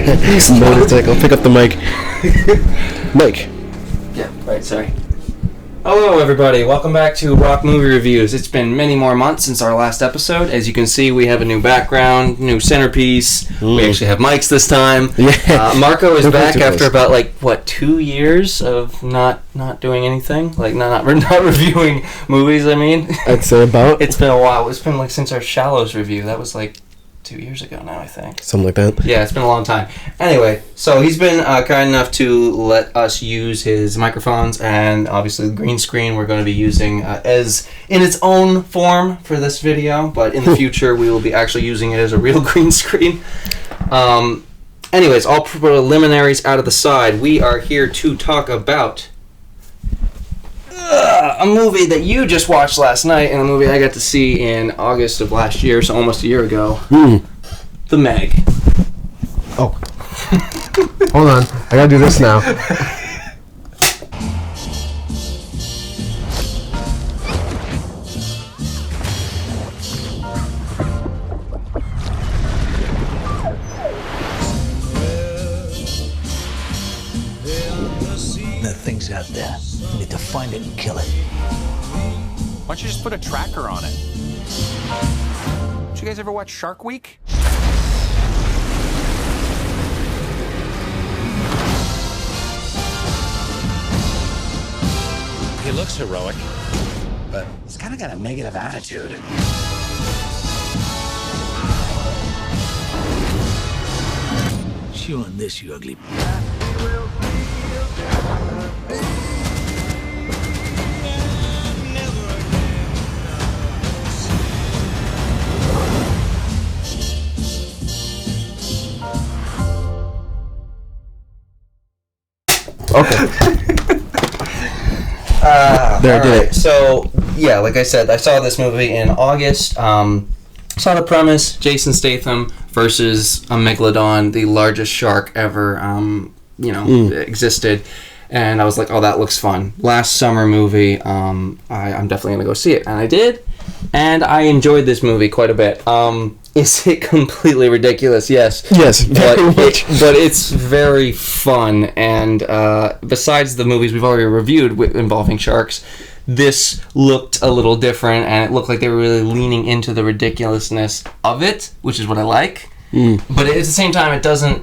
Motorcycle. Pick up the mic. Mike. Yeah, right, sorry. Hello, everybody. Welcome back to ROC Movie Reviews. It's been many more months since our last episode. As you can see, we have a new background, new centerpiece. We actually have mics this time. Yeah. Marco is back after about, 2 years of not doing anything? Like, not reviewing movies, I mean. I'd say about. It's been a while. It's been, since our Shallows review. That was, 2 years ago now, I think. Something like that. Yeah, it's been a long time. Anyway, so he's been kind enough to let us use his microphones, and obviously the green screen we're going to be using as in its own form for this video, but in the future we will be actually using it as a real green screen. Anyways, all preliminaries out of the side, we are here to talk about a movie that you just watched last night and a movie I got to see in August of last year, so almost a year ago. The Meg. Oh. Hold on. I gotta do this now. There are things out there. We need to find it and kill it. Why don't you just put a tracker on it? Did you guys ever watch Shark Week? He looks heroic, but he's kind of got a negative attitude. Chew on this, you ugly. Okay. There, I did it. So, yeah, like I said, I saw this movie in August. Saw the premise: Jason Statham versus a megalodon, the largest shark ever, existed. And I was like, oh, that looks fun. Last summer movie. I'm definitely going to go see it. And I did. And I enjoyed this movie quite a bit. Is it completely ridiculous? Yes. Yes, but it's very fun. And besides the movies we've already reviewed involving sharks, this looked a little different, and it looked like they were really leaning into the ridiculousness of it, which is what I like. But at the same time, it doesn't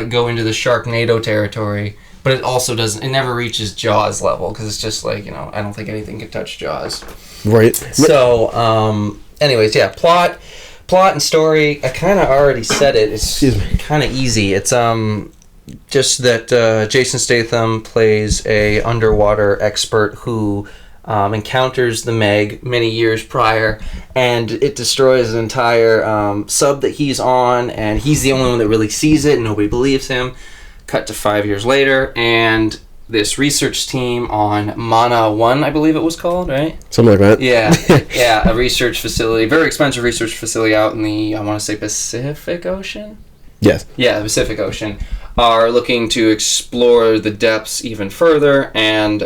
go into the Sharknado territory. But it also doesn't. It never reaches Jaws level, because it's just I don't think anything can touch Jaws. Right. So, anyways, yeah, plot and story. I kind of already said it. It's kind of easy. It's just that Jason Statham plays a underwater expert who encounters the Meg many years prior, and it destroys an entire sub that he's on, and he's the only one that really sees it, and nobody believes him. Cut to 5 years later, and this research team on Mana 1, I believe it was called, right? Something like that. Yeah, yeah, a research facility, very expensive research facility out in the, I want to say, Pacific Ocean? Yes. Yeah, the Pacific Ocean, are looking to explore the depths even further, and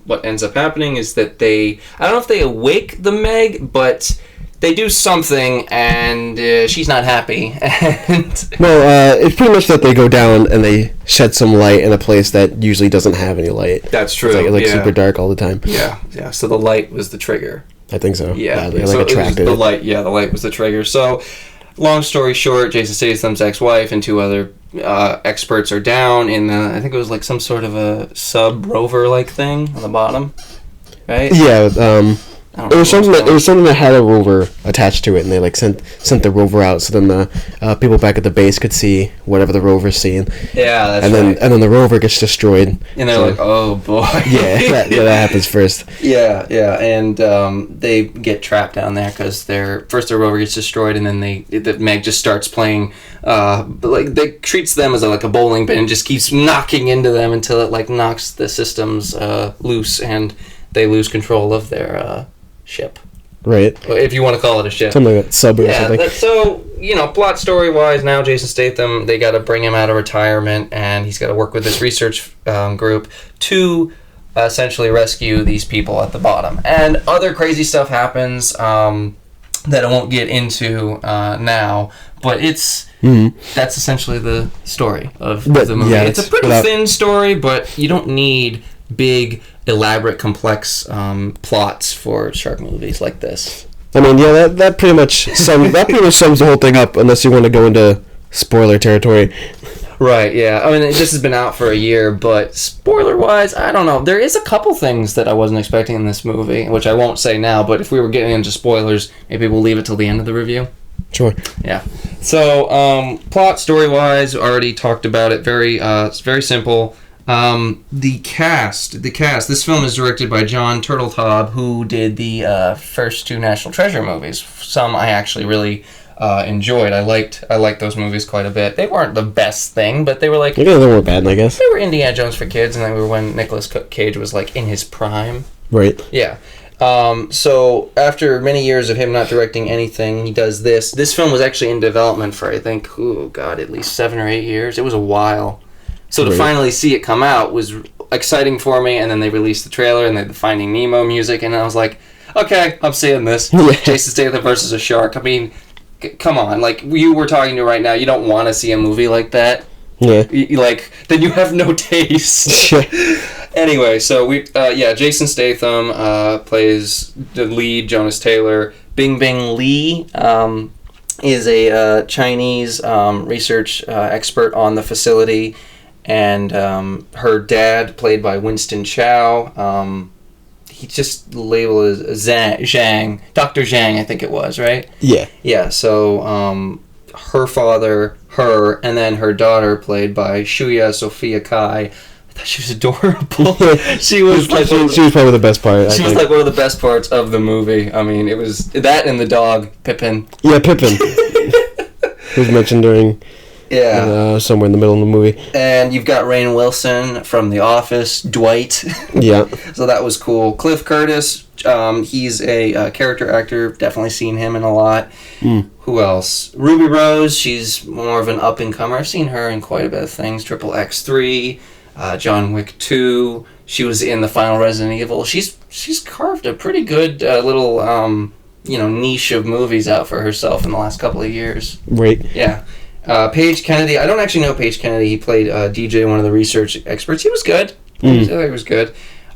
what ends up happening is that I don't know if they awake the Meg, but they do something, and she's not happy. It's pretty much that they go down and they shed some light in a place that usually doesn't have any light. That's true. It's super dark all the time. Yeah. So the light was the trigger. I think so. Yeah. They so attracted the light. Yeah, the light was the trigger. So, long story short, Jason Statham's ex-wife and two other experts are down in I think it was some sort of a sub rover thing on the bottom, right? Yeah. It was something that had a rover attached to it, and they sent the rover out so then the people back at the base could see whatever the rover's seeing. Yeah, that's right. And then the rover gets destroyed. And they're like, oh boy. Yeah, that happens first. Yeah, and they get trapped down there because their rover gets destroyed, and then the Meg just starts playing. They treats them as a bowling pin and just keeps knocking into them until it knocks the systems loose, and they lose control of their ship. Right. If you want to call it a ship. Something like that, sub or something. So, plot story-wise, now Jason Statham, they got to bring him out of retirement, and he's got to work with this research group to essentially rescue these people at the bottom. And other crazy stuff happens that I won't get into now, but that's essentially the story of the movie. Yeah, it's a pretty thin story, but you don't need big, elaborate, complex plots for shark movies like this. I mean, yeah, that pretty much sums the whole thing up, unless you want to go into spoiler territory. Right, yeah. I mean, this has been out for a year, but spoiler-wise, I don't know. There is a couple things that I wasn't expecting in this movie, which I won't say now, but if we were getting into spoilers, maybe we'll leave it till the end of the review. Sure. Yeah. So, plot, story-wise, already talked about it. It's very simple. The cast. This film is directed by John Turteltaub, who did the first two National Treasure movies. Some I actually really enjoyed. I liked those movies quite a bit. They weren't the best thing, but they were like... Yeah, they weren't bad, I guess. They were Indiana Jones for kids, and they were when Nicolas Cage was like in his prime. Right. Yeah. So after many years of him not directing anything, he does this. This film was actually in development for, I think, at least 7 or 8 years. It was a while. So to finally see it come out was exciting for me, and then they released the trailer, and they had the Finding Nemo music, and I was like, okay, I'm seeing this. Jason Statham versus a shark. I mean, come on. Like, you were talking to right now, you don't want to see a movie like that. Yeah. Then you have no taste. Anyway, so Jason Statham plays the lead, Jonas Taylor. Bing Bing Lee is a Chinese research expert on the facility, and her dad, played by Winston Chow, he just labeled as Zhang, Dr. Zhang, I think it was, right? Yeah. Yeah, so her father, her, and then her daughter, played by Shuya Sophia Kai. I thought she was adorable. She was probably the best part. She was like one of the best parts of the movie. I mean, it was that and the dog, Pippin. Yeah, Pippin. Who was mentioned during... Yeah. Somewhere in the middle of the movie. And you've got Rainn Wilson from The Office, Dwight. Yeah. So that was cool. Cliff Curtis, he's a character actor. Definitely seen him in a lot. Who else? Ruby Rose, she's more of an up-and-comer. I've seen her in quite a bit of things. Triple X3, John Wick 2. She was in the final Resident Evil. She's carved a pretty good little niche of movies out for herself in the last couple of years. Right. Yeah. Paige Kennedy. I don't actually know Paige Kennedy. He played DJ, one of the research experts. He was good. I thought he was good.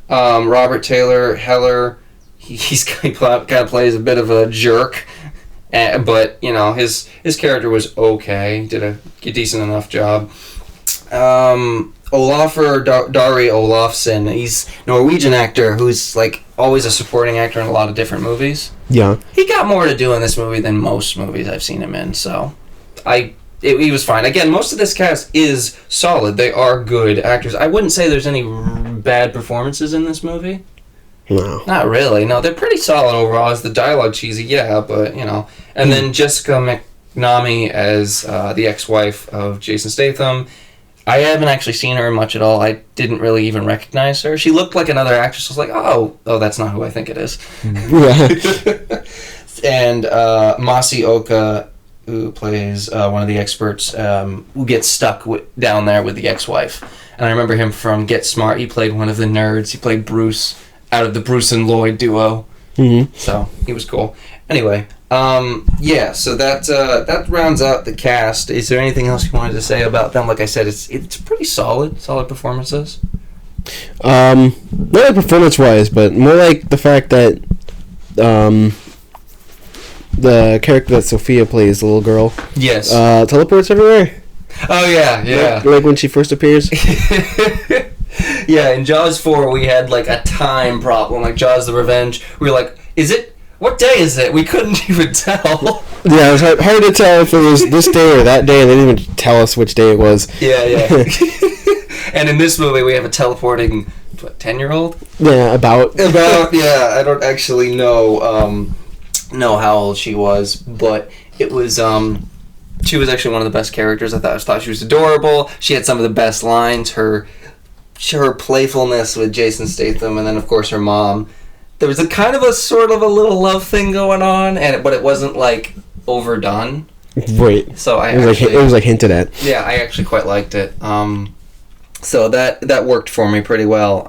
Robert Taylor Heller. He kind of plays a bit of a jerk, but his character was okay. He did a decent enough job. Olafur Dari Olafsson. He's a Norwegian actor who's like always a supporting actor in a lot of different movies. Yeah. He got more to do in this movie than most movies I've seen him in. So he was fine. Again, most of this cast is solid. They are good actors. I wouldn't say there's any bad performances in this movie. No. Not really. No, they're pretty solid overall. Is the dialogue cheesy? Yeah, but, And then Jessica McNamee as the ex-wife of Jason Statham. I haven't actually seen her much at all. I didn't really even recognize her. She looked like another actress. I was like, oh, that's not who I think it is. Yeah. And Masi Oka, who plays one of the experts, who gets stuck down there with the ex-wife. And I remember him from Get Smart. He played one of the nerds. He played Bruce out of the Bruce and Lloyd duo. Mm-hmm. So he was cool. Anyway, so that rounds out the cast. Is there anything else you wanted to say about them? Like I said, it's pretty solid performances. Not like performance-wise, but more like the fact that the character that Sophia plays, the little girl, yes, teleports everywhere. Oh yeah. Like when she first appears. Yeah, in Jaws 4 we had like a time problem, like Jaws the Revenge. We were like, what day is it? We couldn't even tell. Yeah, it was hard to tell if it was this day or that day. They didn't even tell us which day it was. Yeah. And in this movie we have a teleporting 10-year-old? Yeah, about yeah, I don't actually know how old she was, but it was she was actually one of the best characters. I thought she was adorable. She had some of the best lines. Her playfulness with Jason Statham, and then of course her mom. There was a kind of a sort of a little love thing going on, but it wasn't like overdone. Right. So it was like hinted at. Yeah, I actually quite liked it. So that worked for me pretty well.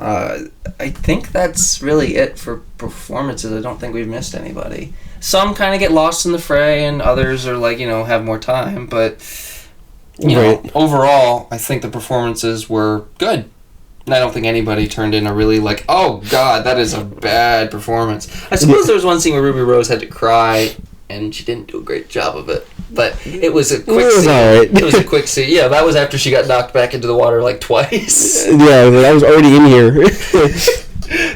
I think that's really it for performances. I don't think we've missed anybody. some kind of get lost in the fray, and others are like, have more time. But overall, I think the performances were good. And I don't think anybody turned in a really like, oh God, that is a bad performance. I suppose there was one scene where Ruby Rose had to cry, and she didn't do a great job of it. But it was a quick scene. Right. It was a quick scene. Yeah, that was after she got knocked back into the water like twice. Yeah, I was already in here.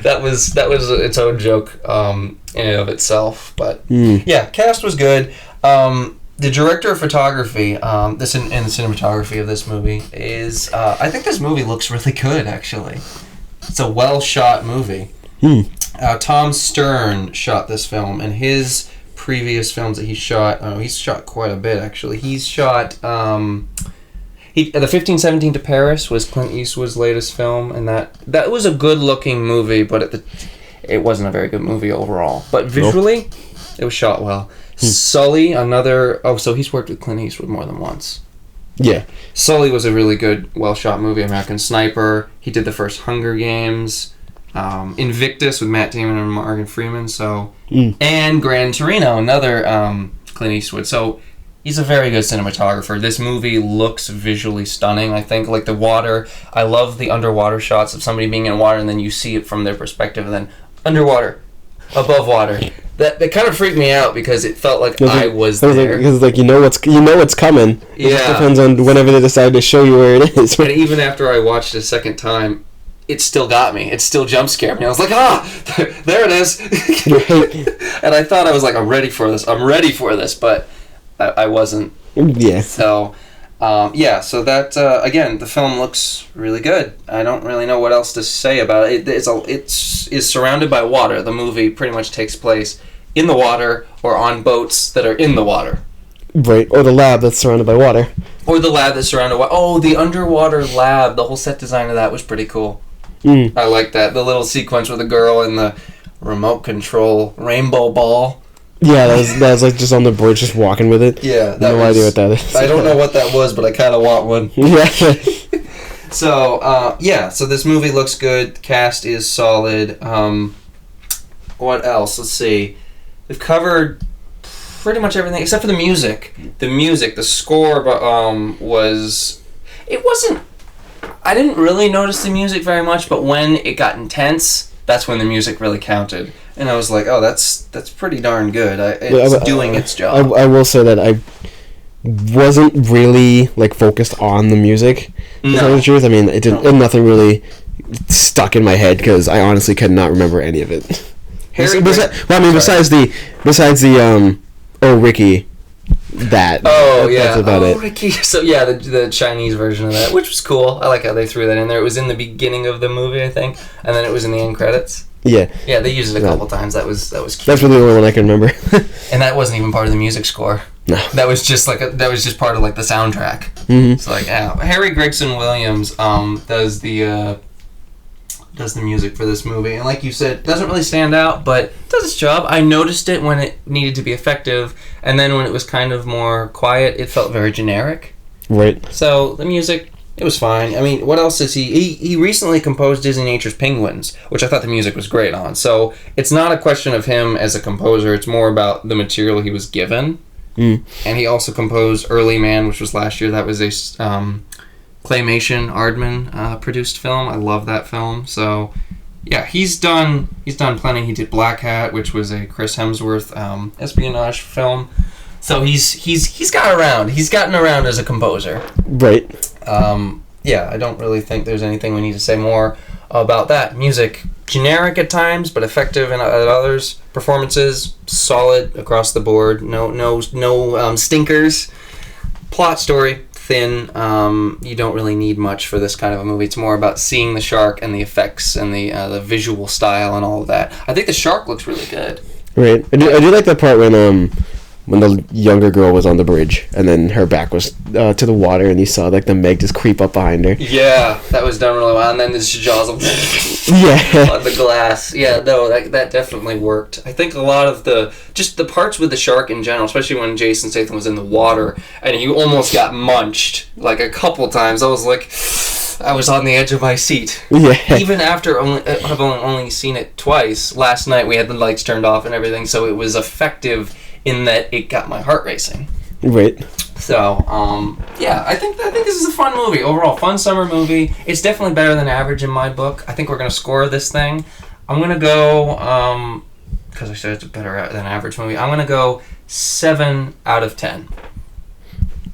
that was its own joke in and of itself. But yeah, cast was good. The director of photography, and the cinematography of this movie is, I think this movie looks really good, actually. It's a well-shot movie. Tom Stern shot this film, and his previous films that he shot, he's shot quite a bit, actually. He's shot, the 1517 to Paris was Clint Eastwood's latest film, and that was a good-looking movie, but it wasn't a very good movie overall. But visually, it was shot well. Sully, so he's worked with Clint Eastwood more than once. Yeah. Sully was a really good, well-shot movie. American Sniper. He did the first Hunger Games. Invictus with Matt Damon and Morgan Freeman. And Gran Torino, another Clint Eastwood. So he's a very good cinematographer. This movie looks visually stunning, I think. Like the water, I love the underwater shots of somebody being in water, and then you see it from their perspective, and then underwater, above water. That kind of freaked me out because it felt like I was there. Because you know what's coming. Yeah. It just depends on whenever they decide to show you where it is. And even after I watched it a second time, it still got me. It still jump scared me. I was like, there it is. And I thought I was like, I'm ready for this, but I wasn't. Yeah. So, so that, again, the film looks really good. I don't really know what else to say about it. It's surrounded by water. The movie pretty much takes place in the water or on boats that are in the water. Right, or the lab that's surrounded by water. Or the lab that's surrounded by... Oh, the underwater lab. The whole set design of that was pretty cool. I like that. The little sequence with the girl and the remote control rainbow ball. Yeah, that was like just on the bridge, just walking with it. Yeah, no idea what that is. I don't know what that was, but I kind of want one. Yeah. So this movie looks good. Cast is solid. What else? Let's see. We've covered pretty much everything except for the music. The score, was. It wasn't. I didn't really notice the music very much, but when it got intense, that's when the music really counted. And I was like, oh, that's pretty darn good. It's doing its job. I will say that I wasn't really focused on the music. To tell the truth, I mean, nothing really stuck in my head because I honestly could not remember any of it. Besides the Ricky. That's about it. Ricky. So yeah, the Chinese version of that, which was cool. I like how they threw that in there. It was in the beginning of the movie, I think, and then it was in the end credits. Yeah. Yeah, they used it a couple times. That was cute. That's really the only one I can remember. And that wasn't even part of the music score. No. That was just part of the soundtrack. Mm-hmm. It's like, Harry Gregson Williams does the music for this movie, and like you said, doesn't really stand out, but does its job. I noticed it when it needed to be effective, and then when it was kind of more quiet, it felt very generic. Right. So the music, it was fine. I mean, what else is he recently composed Disney Nature's Penguins, which I thought the music was great on. So it's not a question of him as a composer, it's more about the material he was given. And he also composed Early Man, which was last year. That was a Claymation Aardman produced film. I love that film. So yeah, he's done plenty. He did Black Hat, which was a Chris Hemsworth espionage film. So he's got around. He's gotten around as a composer. Right. Yeah, I don't really think there's anything we need to say more about that. Music, generic at times, but effective at others. Performances, solid across the board. No stinkers. Plot story, thin. You don't really need much for this kind of a movie. It's more about seeing the shark and the effects and the visual style and all of that. I think the shark looks really good. Right. I do like that part when the younger girl was on the bridge and then her back was to the water and you saw the Meg just creep up behind her. Yeah, that was done really well. And then the jaws on the glass. Yeah, no, that definitely worked. I think a lot of the parts with the shark in general, especially when Jason Statham was in the water and he almost got munched a couple times. I was like, I was on the edge of my seat. Yeah. Even after I've only seen it twice. Last night we had the lights turned off and everything, so it was effective in that it got my heart racing. Right. So, yeah, I think this is a fun movie. Overall, fun summer movie. It's definitely better than average in my book. I think we're going to score this thing. I'm going to go, because I said it's better than average movie, I'm going to go 7 out of 10.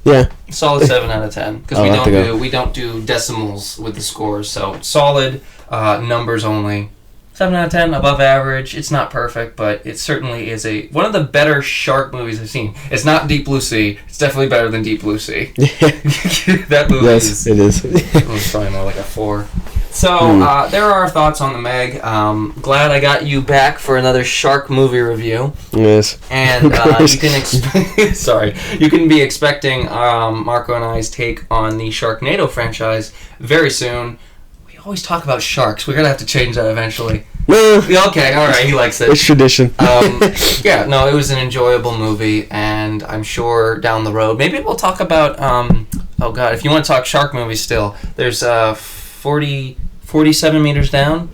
Yeah. Solid 7 out of 10. Because we don't do decimals with the scores. So, solid numbers only. 7 out of 10, above average. It's not perfect, but it certainly is one of the better shark movies I've seen. It's not Deep Blue Sea. It's definitely better than Deep Blue Sea. That movie yes, it is. It's probably more like a 4. So, there are our thoughts on the Meg. Glad I got you back for another shark movie review. Yes. And you can you can be expecting Marco and I's take on the Sharknado franchise very soon. We always talk about sharks. We're going to have to change that eventually. Okay, alright, he likes it. It's tradition. Yeah, no, it was an enjoyable movie, and I'm sure down the road, maybe we'll talk about, oh god, if you want to talk shark movies still, there's 47 Meters Down.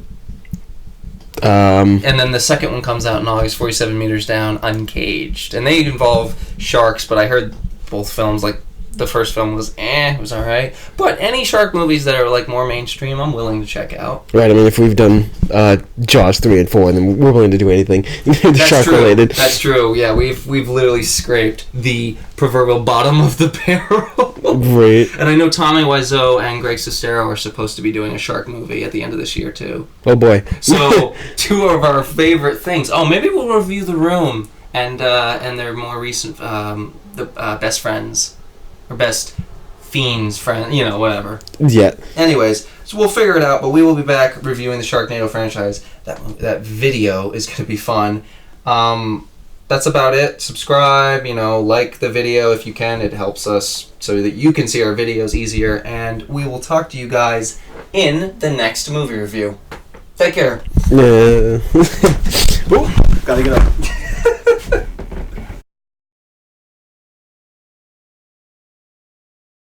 And then the second one comes out in August, 47 Meters Down, Uncaged. And they involve sharks, but I heard both films, like, the first film was it was alright. But any shark movies that are like more mainstream, I'm willing to check out. Right, I mean, if we've done Jaws 3 and 4, then we're willing to do anything shark related. That's true. Yeah, we've literally scraped the proverbial bottom of the barrel. Right. And I know Tommy Wiseau and Greg Sestero are supposed to be doing a shark movie at the end of this year too. Oh boy. So 2 of our favorite things. Oh, maybe we'll review The Room and their more recent Best Friends. Or Best Fiends friend, whatever. Yeah. Anyways, so we'll figure it out, but we will be back reviewing the Sharknado franchise. That video is going to be fun. That's about it. Subscribe, like the video if you can. It helps us so that you can see our videos easier. And we will talk to you guys in the next movie review. Take care. Yeah. Gotta get up.